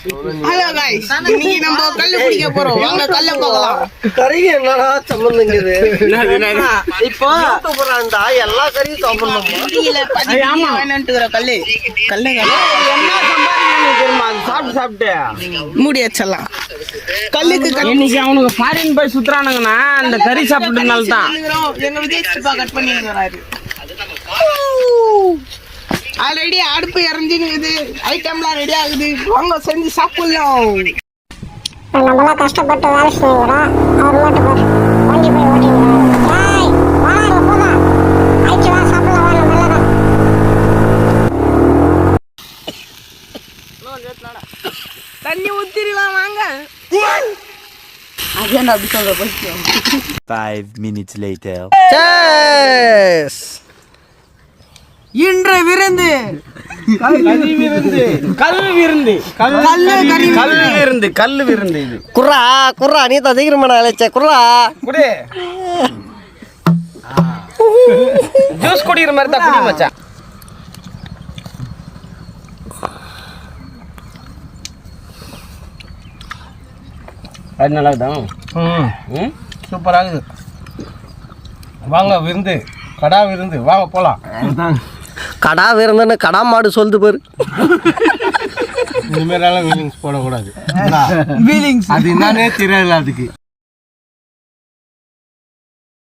Hello guys இன்னைக்கு நம்ம கல்ல பிடிக்க போறோம் வாங்க கல்ல பார்க்கலாம் கறிக்கு என்னடா சம்பந்தங்குது இப்போ யூடியூபராண்டா எல்லா கறியும் சாப்பிடணும் இல்ல ஆமா வேணான்ட்டுற கல்ல கல்ல என்ன சம்பாதிக்கணும் தெரியுமா அது சாப்பிட்டு மூடி வச்சலாம் கல்லுக்கு இன்னைக்கு அவனுக்கு ஃபாரின் போய் சுத்துறானுங்கண்ணா அந்த கறி சாப்பிட்டதுனால தான் எங்க விஜய் சிப்பா கட் பண்ணி வராரு ஆல்ரெடி அடுப்பு இறஞ்சினுக்குது ஐட்டம்லாம் ரெடி ஆகுது வாங்க செஞ்சு சாப்பிடலாம் நம்மளாம் கஷ்டப்பட்டு வேலை செய்கிறோம் அவர் மட்டும் வண்டி போய் ஓட்டிங்கிறாரு போதா ஆயிடுச்சு வா சாப்பிடலாம் வா நம்மளாம் தண்ணி ஊத்திடலாம் வாங்க அதான் அப்படி சொல்ற பைத்தியம் 5 minutes later. சேஸ் இன்று விருந்து கல்லு விருந்து இது குர்ரா குர்ரா நீ தான் சீக்கிரமா அழைச்ச குர்ரா குடி ஜூஸ் குடிக்கிற மாதிரி தான் குடி மச்சான் அது நல்லா இருக்குதா சூப்பராக இருக்குது வாங்க விருந்து கடா விருந்து வாங்க போகலாம் கடா விருந்துன்னு கடா மாடு சொல்லுது பாரு இனிமேலாம் வீலிங்ஸ் போடக்கூடாது வீலிங்ஸ் அது என்னன்னே தெரியாது அதுக்கு